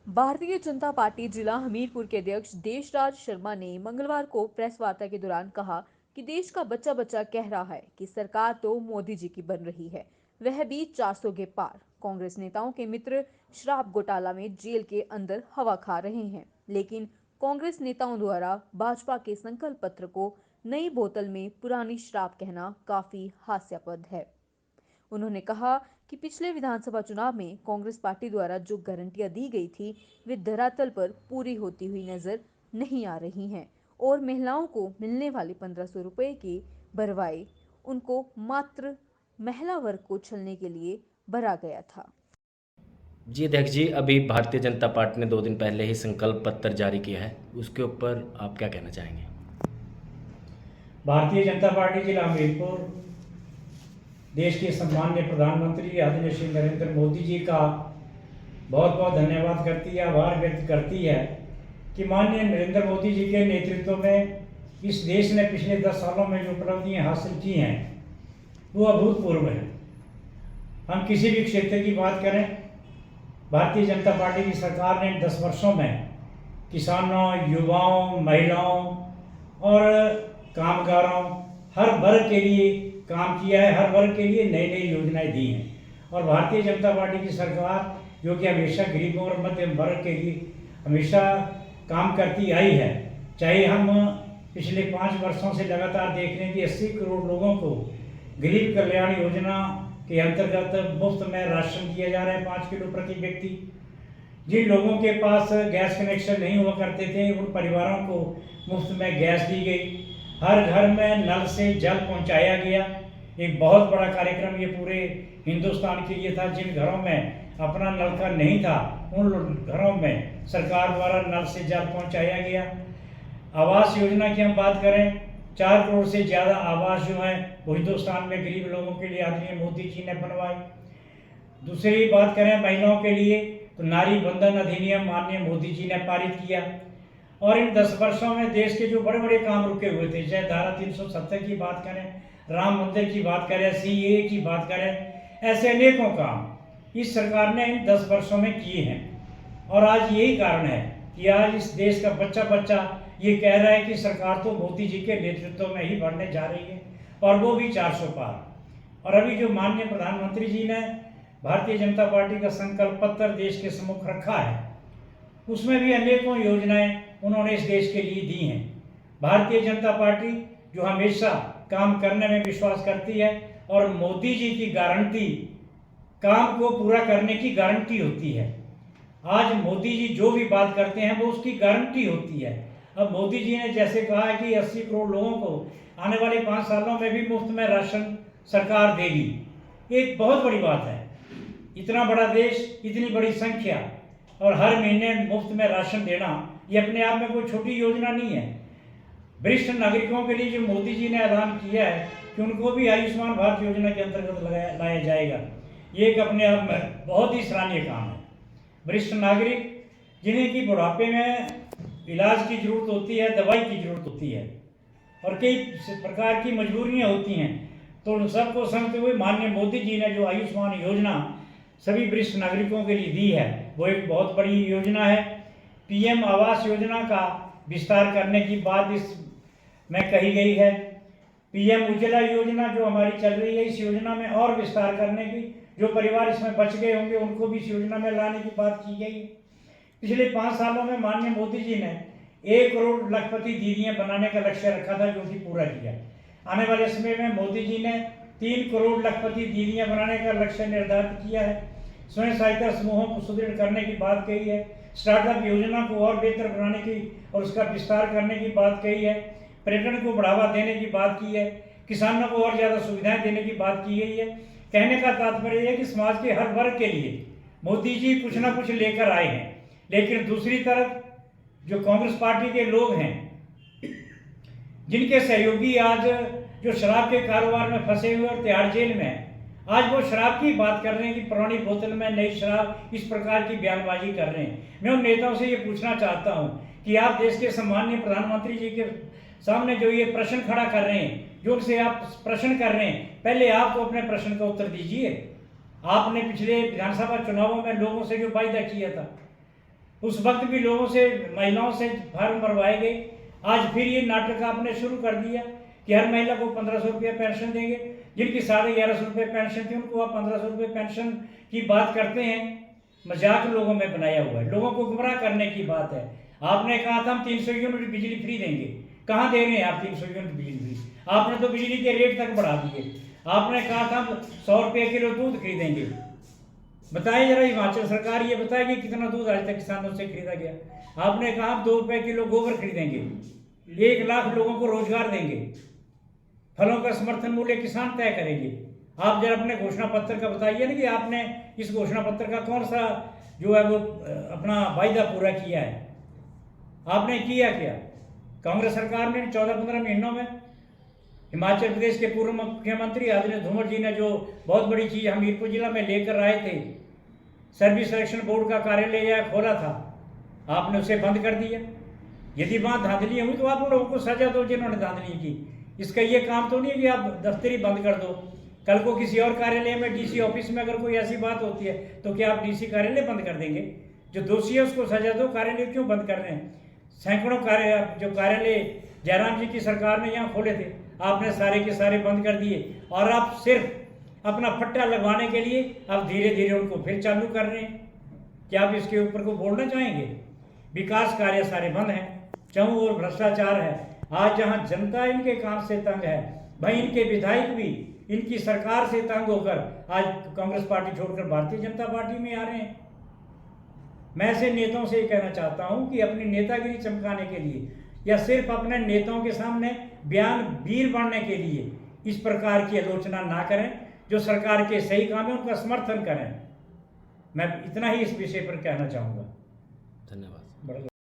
Bharatiya Janata party जिला हमीरपुर के अध्यक्ष देशराज शर्मा ने मंगलवार को प्रेस वार्ता के दौरान कहा कि देश का बच्चा बच्चा कह रहा है कि सरकार तो मोदी जी की बन रही है, वह भी 400 के पार। कांग्रेस नेताओं के मित्र शराब घोटाला में जेल के अंदर हवा खा रहे हैं, लेकिन कांग्रेस नेताओं द्वारा भाजपा के संकल्प पत्र को नई बोतल में पुरानी शराब कहना काफी हास्यास्पद है। उन्होंने कहा कि पिछले विधानसभा चुनाव में कांग्रेस पार्टी द्वारा जो गारंटियां दी गई थी वे धरातल पर पूरी होती हुई नजर नहीं आ रही हैं और महिलाओं को मिलने वाली 1500 रुपए की भरवाई उनको मात्र महिला वर्ग को छलने के लिए भरा गया था। जी अध्यक्ष जी, अभी भारतीय जनता पार्टी ने 2 दिन पहले ही संकल्प पत्र जारी किया है, उसके ऊपर आप क्या कहना चाहेंगे? भारतीय जनता पार्टी जिला हमीरपुर देश के सम्माननीय प्रधानमंत्री आदरणीय श्री नरेंद्र मोदी जी का बहुत बहुत धन्यवाद करती है, आभार व्यक्त करती है कि माननीय नरेंद्र मोदी जी के नेतृत्व में इस देश ने पिछले 10 सालों में जो उपलब्धियां हासिल की हैं वो अभूतपूर्व है। हम किसी भी क्षेत्र की बात करें, भारतीय जनता पार्टी की सरकार ने 10 वर्षों में किसानों, युवाओं, महिलाओं और कामगारों हर वर्ग के लिए काम किया है, हर वर्ग के लिए नई नई योजनाएं दी हैं। और भारतीय जनता पार्टी की सरकार जो कि हमेशा गरीबों और मध्यम वर्ग के लिए हमेशा काम करती आई है, चाहे हम पिछले 5 वर्षों से लगातार देख रहे हैं कि 80 करोड़ लोगों को गरीब कल्याण योजना के अंतर्गत मुफ्त में राशन दिया जा रहा है 5 किलो प्रति व्यक्ति। जिन लोगों के पास गैस कनेक्शन नहीं हुआ करते थे उन परिवारों को मुफ्त में गैस दी गई, हर घर में नल से जल पहुंचाया गया। एक बहुत बड़ा कार्यक्रम ये पूरे हिंदुस्तान के लिए था। जिन घरों में अपना नलका नहीं था उन घरों में सरकार द्वारा नल से जल पहुंचाया गया। आवास योजना की हम बात करें, 4 करोड़ से ज़्यादा आवास जो हैं वो हिंदुस्तान में गरीब लोगों के लिए आदरणीय मोदी जी ने बनवाए। दूसरी बात करें महिलाओं के लिए तो नारी बंधन अधिनियम माननीय मोदी जी ने पारित किया। और इन 10 वर्षों में देश के जो बड़े बड़े काम रुके हुए थे, चाहे धारा 370 की बात करें, राम मंदिर की बात करें, सीएए की बात करें, ऐसे अनेकों काम इस सरकार ने इन 10 वर्षों में किए हैं। और आज यही कारण है कि आज इस देश का बच्चा बच्चा ये कह रहा है कि सरकार तो मोदी जी के नेतृत्व में ही बढ़ने जा रही है और वो भी 400 पार। और अभी जो माननीय प्रधानमंत्री जी ने भारतीय जनता पार्टी का संकल्प पत्र देश के सम्मुख रखा है उसमें भी अनेकों योजनाएं उन्होंने इस देश के लिए दी हैं। भारतीय जनता पार्टी जो हमेशा काम करने में विश्वास करती है और मोदी जी की गारंटी काम को पूरा करने की गारंटी होती है। आज मोदी जी जो भी बात करते हैं वो उसकी गारंटी होती है। अब मोदी जी ने जैसे कहा है कि 80 करोड़ लोगों को आने वाले 5 सालों में भी मुफ्त में राशन सरकार देगी, एक बहुत बड़ी बात है। इतना बड़ा देश, इतनी बड़ी संख्या और हर महीने मुफ्त में राशन देना ये अपने आप में कोई छोटी योजना नहीं है। वरिष्ठ नागरिकों के लिए जो मोदी जी ने ऐलान किया है कि उनको भी आयुष्मान भारत योजना के अंतर्गत लाया जाएगा, ये एक अपने आप में बहुत ही सराहनीय काम है। वरिष्ठ नागरिक जिन्हें कि बुढ़ापे में इलाज की जरूरत होती है, दवाई की जरूरत होती है और कई प्रकार की मजबूरियां होती हैं, तो उन सबको समझते हुए माननीय मोदी जी ने जो आयुष्मान योजना सभी वरिष्ठ नागरिकों के लिए दी है वो एक बहुत बड़ी योजना है। पीएम आवास योजना का विस्तार करने की बात इसमें कही गई है। पीएम उज्ज्वला योजना जो हमारी चल रही है, इस योजना में और विस्तार करने की, जो परिवार इसमें बच गए होंगे उनको भी इस योजना में लाने की बात की गई है। पिछले 5 सालों में माननीय मोदी जी ने 1 करोड़ लखपति दीदियां बनाने का लक्ष्य रखा था, जो कि पूरा किया। आने वाले समय में मोदी जी ने 3 करोड़ लखपति दीदियां बनाने का लक्ष्य निर्धारित किया है। स्वयं सहायता समूहों को सुदृढ़ करने की बात कही है। स्टार्टअप योजना को और बेहतर बनाने की और उसका विस्तार करने की बात कही है। पर्यटन को बढ़ावा देने की बात की है। किसानों को और ज़्यादा सुविधाएं देने की बात की गई है। कहने का तात्पर्य है कि समाज के हर वर्ग के लिए मोदी जी कुछ ना कुछ लेकर आए हैं। लेकिन दूसरी तरफ जो कांग्रेस पार्टी के लोग हैं, जिनके सहयोगी आज जो शराब के कारोबार में फंसे हुए और तिहाड़ जेल में, आज वो शराब की बात कर रहे हैं कि पुरानी बोतल में नई शराब, इस प्रकार की बयानबाजी कर रहे हैं। मैं उन नेताओं से ये पूछना चाहता हूँ कि आप देश के सम्माननीय प्रधानमंत्री जी के सामने जो ये प्रश्न खड़ा कर रहे हैं, जो उनसे आप प्रश्न कर रहे हैं, पहले आप तो अपने प्रश्न का उत्तर दीजिए। आपने पिछले विधानसभा चुनावों में लोगों से जो वायदा किया था उस वक्त भी लोगों से, महिलाओं से फार्म भरवाए गए। आज फिर ये नाटक आपने शुरू कर दिया कि हर महिला को 1500 रुपये पेंशन देंगे। जिनकी 1150 रुपये पेंशन थी उनको आप 1500 रुपये पेंशन की बात करते हैं। मजाक लोगों में बनाया हुआ है, लोगों को गुमराह करने की बात है। आपने कहा था हम 300 यूनिट बिजली फ्री देंगे, कहाँ दे रहे हैं आप 300 यूनिट बिजली फ्री? आपने तो बिजली के रेट तक बढ़ा दिए। आपने कहा था 100 रुपये किलो दूध खरीदेंगे। बताइए जरा, हिमाचल सरकार ये बताएगी कितना दूध आज तक किसानों से खरीदा गया? आपने कहा 2 रुपये किलो गोबर खरीदेंगे, 1 लाख लोगों को रोजगार देंगे, फलों का समर्थन मूल्य किसान तय करेंगे। आप जरा अपने घोषणा पत्र का बताइए ना कि आपने इस घोषणा पत्र का कौन सा जो है वो अपना वायदा पूरा किया है? आपने किया क्या? कांग्रेस सरकार ने 14-15 महीनों में हिमाचल प्रदेश के पूर्व मुख्यमंत्री आदरणीय धूमल जी ने जो बहुत बड़ी चीज़ हमीरपुर जिला में लेकर आए थे, सर्विस सिलेक्शन बोर्ड का कार्यालय खोला था, आपने उसे बंद कर दिया। यदि वहाँ धांधली हुई तो आप उन लोगों को सजा दो जिन्होंने धांधली की। इसका ये काम तो नहीं है कि आप दफ्तरी बंद कर दो। कल को किसी और कार्यालय में, डीसी ऑफिस में अगर कोई ऐसी बात होती है तो क्या आप डीसी कार्यालय बंद कर देंगे? जो दोषी है उसको सजा दो, कार्यालय क्यों बंद कर रहे हैं? सैकड़ों कार्यालय जयराम जी की सरकार ने यहाँ खोले थे, आपने सारे के सारे बंद कर दिए। और आप सिर्फ अपना फट्टा लगवाने के लिए अब धीरे धीरे उनको फिर चालू कर रहे हैं। क्या आप इसके ऊपर को बोलना चाहेंगे? विकास कार्य सारे बंद हैं, चारों ओर भ्रष्टाचार है। आज जहाँ जनता इनके काम से तंग है, भाई इनके विधायक भी इनकी सरकार से तंग होकर आज कांग्रेस पार्टी छोड़कर भारतीय जनता पार्टी में आ रहे हैं। मैं ऐसे नेताओं से ये कहना चाहता हूं कि अपनी नेतागिरी चमकाने के लिए या सिर्फ अपने नेताओं के सामने बयान वीर बनने के लिए इस प्रकार की आलोचना ना करें। जो सरकार के सही काम है उनका समर्थन करें। मैं इतना ही इस विषय पर कहना चाहूँगा। धन्यवाद।